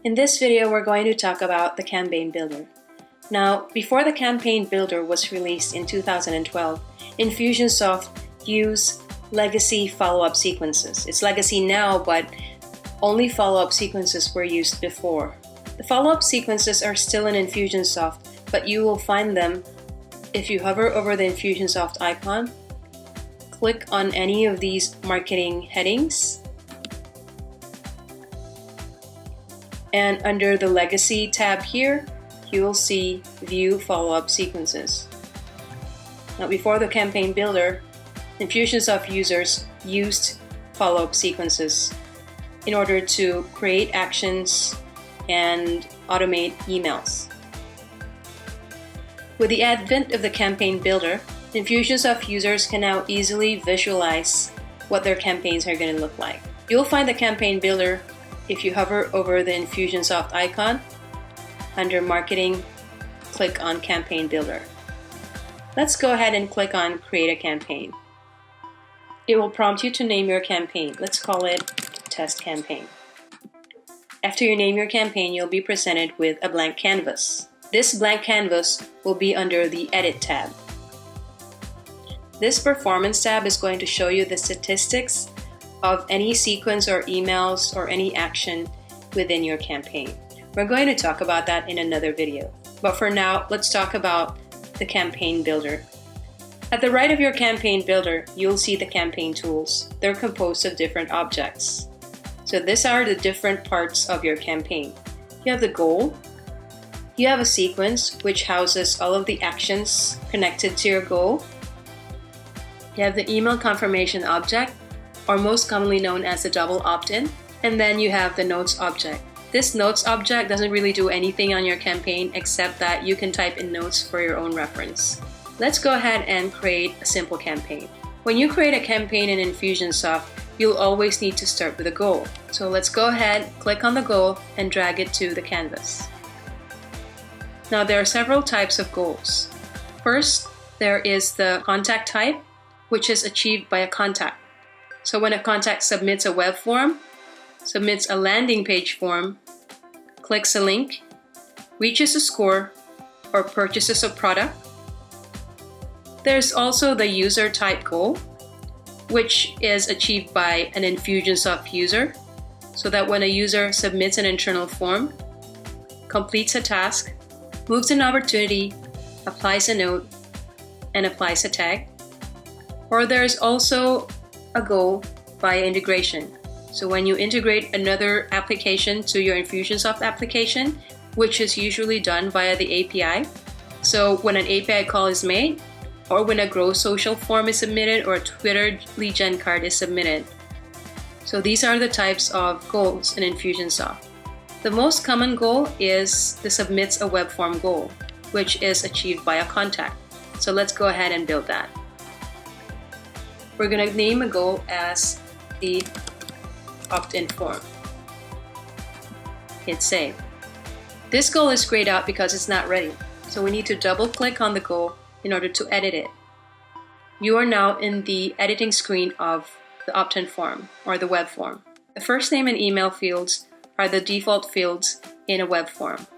In this video, we're going to talk about the Campaign Builder. Now, before the Campaign Builder was released in 2012, Infusionsoft used legacy follow-up sequences. It's legacy now, but only follow-up sequences were used before. The follow-up sequences are still in Infusionsoft, but you will find them if you hover over the Infusionsoft icon, click on any of these marketing headings, and under the Legacy tab here, you will see View Follow-up Sequences. Now, before the Campaign Builder, Infusionsoft users used follow-up sequences in order to create actions and automate emails. With the advent of the Campaign Builder, Infusionsoft users can now easily visualize what their campaigns are going to look like. You'll find the Campaign Builder if you hover over the Infusionsoft icon. Under Marketing, click on Campaign Builder. Let's go ahead and click on Create a Campaign. It will prompt you to name your campaign. Let's call it Test Campaign. After you name your campaign, you'll be presented with a blank canvas. This blank canvas will be under the Edit tab. This Performance tab is going to show you the statistics of any sequence or emails or any action within your campaign. We're going to talk about that in another video. But for now, let's talk about the Campaign Builder. At the right of your Campaign Builder, you'll see the campaign tools. They're composed of different objects. So these are the different parts of your campaign. You have the goal. You have a sequence which houses all of the actions connected to your goal. You have the email confirmation object, or most commonly known as the double opt-in. And then you have the notes object. This notes object doesn't really do anything on your campaign except that you can type in notes for your own reference. Let's go ahead and create a simple campaign. When you create a campaign in Infusionsoft, you'll always need to start with a goal. So let's go ahead, click on the goal, and drag it to the canvas. Now there are several types of goals. First, there is the contact type, which is achieved by a contact. So when a contact submits a web form, submits a landing page form, clicks a link, reaches a score, or purchases a product. There's also the user type goal, which is achieved by an Infusionsoft user, so that when a user submits an internal form, completes a task, moves an opportunity, applies a note, and applies a tag. Or there's also a goal via integration. So when you integrate another application to your Infusionsoft application, which is usually done via the API. So when an API call is made, or when a Grow Social form is submitted, or a Twitter lead gen card is submitted. So these are the types of goals in Infusionsoft. The most common goal is the submits a web form goal, which is achieved by a contact. So let's go ahead and build that. We're going to name a goal as the opt-in form. Hit save. This goal is grayed out because it's not ready. So we need to double click on the goal in order to edit it. You are now in the editing screen of the opt-in form or the web form. The first name and email fields are the default fields in a web form.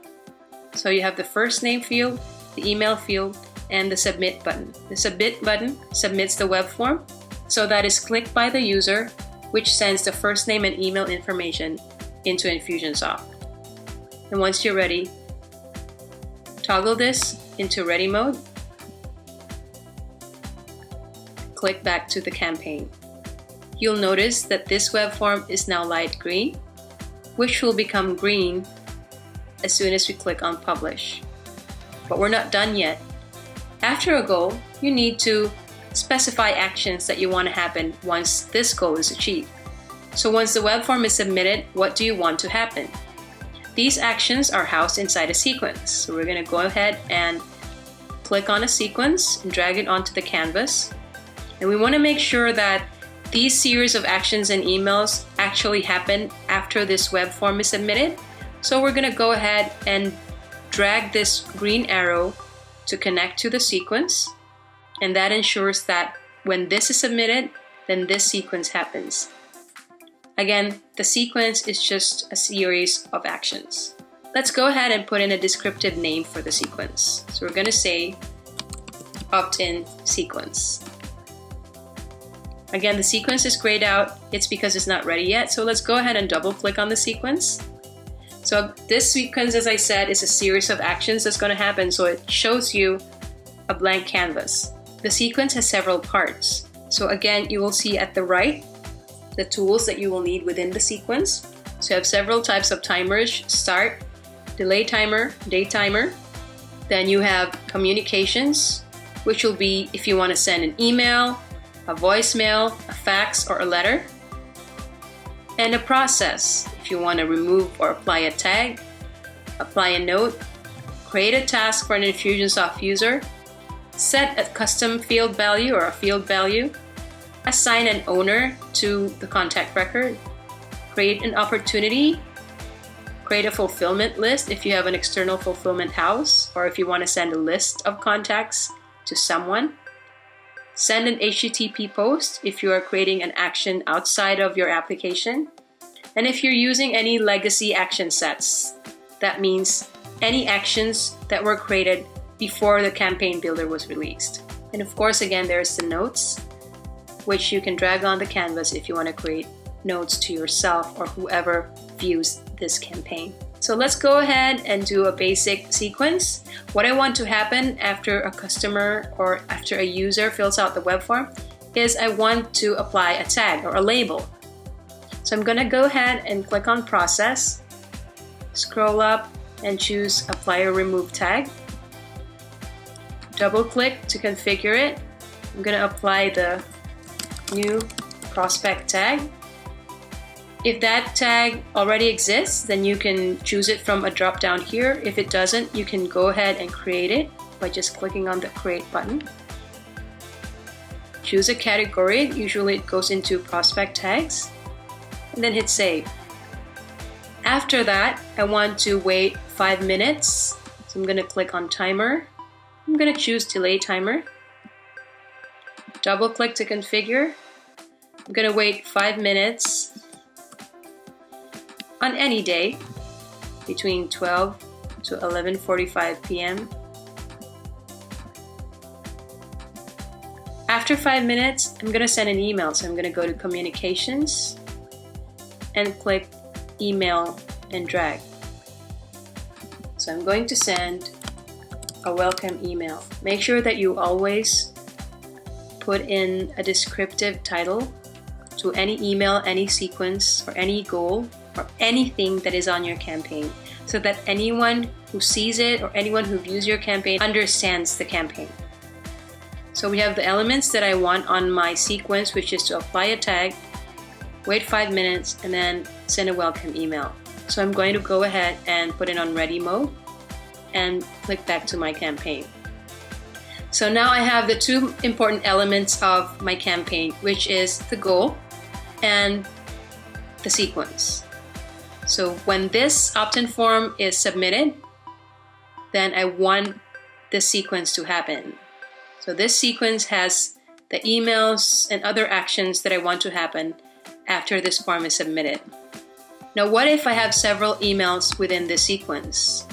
So you have the first name field, the email field, and the submit button. The submit button submits the web form, so that is clicked by the user, which sends the first name and email information into Infusionsoft. And once you're ready, toggle this into ready mode. Click back to the campaign. You'll notice that this web form is now light green, which will become green as soon as we click on Publish. But we're not done yet. After a goal, you need to specify actions that you want to happen once this goal is achieved. So once the web form is submitted, what do you want to happen? These actions are housed inside a sequence. So we're going to go ahead and click on a sequence and drag it onto the canvas. And we want to make sure that these series of actions and emails actually happen after this web form is submitted. So we're going to go ahead and drag this green arrow to connect to the sequence. And that ensures that when this is submitted, then this sequence happens. Again, the sequence is just a series of actions. Let's go ahead and put in a descriptive name for the sequence. So we're going to say opt-in sequence. Again, the sequence is grayed out. It's because it's not ready yet. So let's go ahead and double click on the sequence. So this sequence, as I said, is a series of actions that's going to happen. So it shows you a blank canvas. The sequence has several parts. So again, you will see at the right the tools that you will need within the sequence. So you have several types of timers: start, delay timer, date timer. Then you have communications, which will be if you want to send an email, a voicemail, a fax, or a letter. And a process, if you want to remove or apply a tag, apply a note, create a task for an Infusionsoft user, set a custom field value or a field value, assign an owner to the contact record, create an opportunity, create a fulfillment list if you have an external fulfillment house, or if you want to send a list of contacts to someone, send an HTTP post if you are creating an action outside of your application, and if you're using any legacy action sets, that means any actions that were created before the campaign builder was released. And of course, again, there's the notes, which you can drag on the canvas if you want to create notes to yourself or whoever views this campaign. So let's go ahead and do a basic sequence. What I want to happen after a customer or after a user fills out the web form is I want to apply a tag or a label. So I'm going to go ahead and click on process, scroll up and choose apply or remove tag. Double click to configure it. I'm going to apply the new prospect tag. If that tag already exists, then you can choose it from a drop down here. If it doesn't, you can go ahead and create it by just clicking on the create button. Choose a category, usually it goes into prospect tags, and then hit save. After that, I want to wait 5 minutes. So I'm going to click on timer. I'm going to choose delay timer. Double click to configure. I'm going to wait 5 minutes on any day between 12 to 11:45 p.m. After 5 minutes, I'm going to send an email. So I'm going to go to communications and click email and drag. So I'm going to send a welcome email. Make sure that you always put in a descriptive title to any email, any sequence, or any goal, or anything that is on your campaign, so that anyone who sees it or anyone who views your campaign understands the campaign. So we have the elements that I want on my sequence, which is to apply a tag, wait 5 minutes, and then send a welcome email. So I'm going to go ahead and put it on ready mode and click back to my campaign. So now I have the two important elements of my campaign, which is the goal and the sequence. So when this opt-in form is submitted, then I want this sequence to happen. So this sequence has the emails and other actions that I want to happen after this form is submitted. Now, what if I have several emails within this sequence?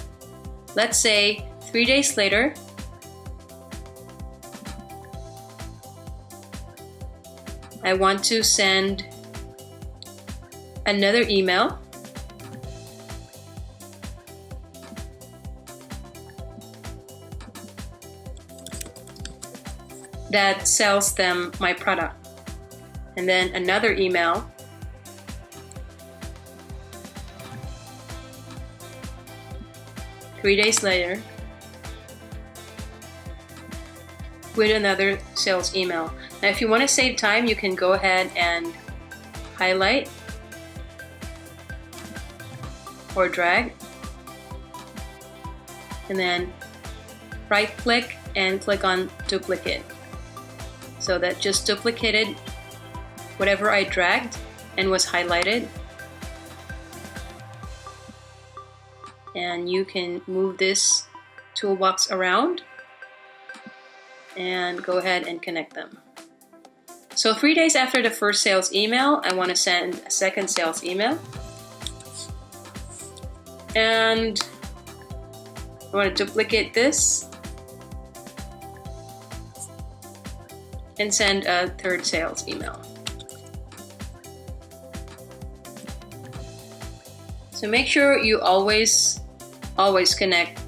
Let's say 3 days later, I want to send another email that sells them my product. And then another email three days later with another sales email. Now, if you want to save time, you can go ahead and highlight or drag, and then right click and click on duplicate. So that just duplicated whatever I dragged and was highlighted. And you can move this toolbox around and go ahead and connect them. So 3 days after the first sales email, I want to send a second sales email. And I want to duplicate this and send a third sales email. So make sure you always connect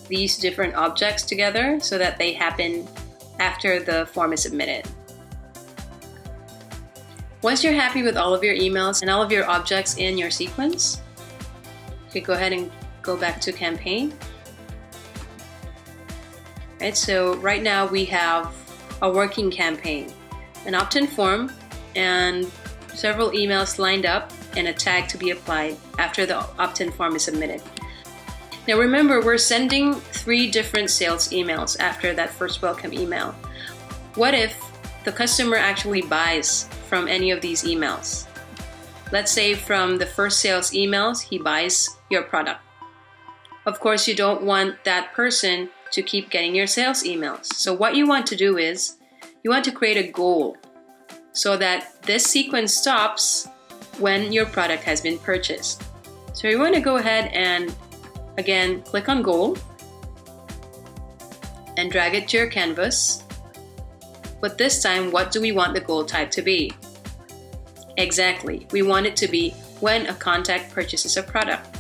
these different objects together so that they happen after the form is submitted. Once you're happy with all of your emails and all of your objects in your sequence, you can go ahead and go back to campaign. Right, so right now we have a working campaign, an opt-in form, and several emails lined up and a tag to be applied after the opt-in form is submitted. Now remember, we're sending 3 different sales emails after that first welcome email. What if the customer actually buys from any of these emails? Let's say from the first sales emails, he buys your product. Of course, you don't want that person to keep getting your sales emails. So what you want to do is, you want to create a goal so that this sequence stops when your product has been purchased. So you want to go ahead and again, click on goal and drag it to your canvas. But this time, what do we want the goal type to be? Exactly, we want it to be when a contact purchases a product.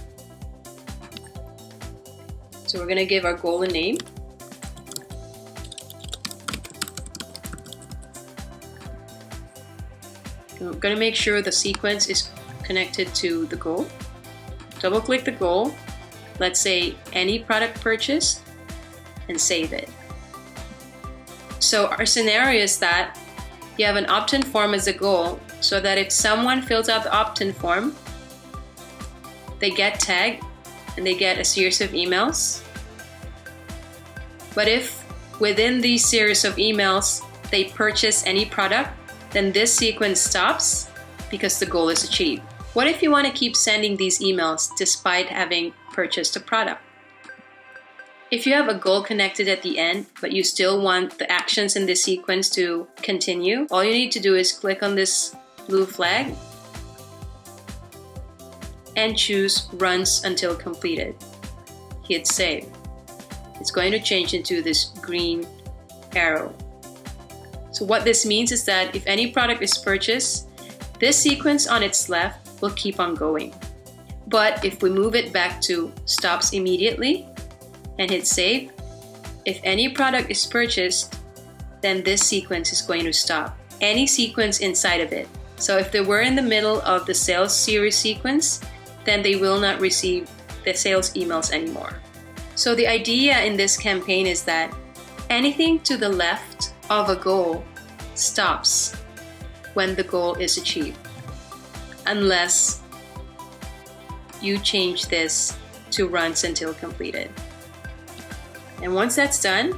So we're going to give our goal a name. We're going to make sure the sequence is connected to the goal. Double click the goal. Let's say any product purchase and save it. So our scenario is that you have an opt-in form as a goal so that if someone fills out the opt-in form, they get tagged and they get a series of emails. But if within these series of emails they purchase any product, then this sequence stops because the goal is achieved. What if you want to keep sending these emails despite having purchased a product? If you have a goal connected at the end, but you still want the actions in this sequence to continue, all you need to do is click on this blue flag and choose Runs Until Completed. Hit Save. It's going to change into this green arrow. So what this means is that if any product is purchased, this sequence on its left will keep on going. But if we move it back to Stops Immediately and hit Save, if any product is purchased, then this sequence is going to stop. Any sequence inside of it. So if they were in the middle of the sales series sequence, then they will not receive the sales emails anymore. So the idea in this campaign is that anything to the left of a goal stops when the goal is achieved, unless you change this to Runs Until Completed. And once that's done,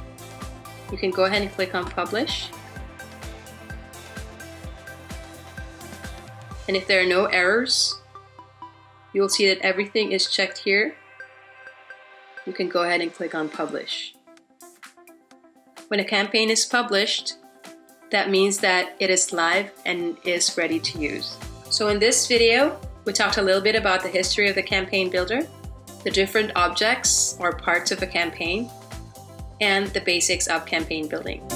you can go ahead and click on Publish. And if there are no errors, you'll see that everything is checked here. You can go ahead and click on Publish. When a campaign is published, that means that it is live and is ready to use. So in this video, we talked a little bit about the history of the campaign builder, the different objects or parts of a campaign, and the basics of campaign building.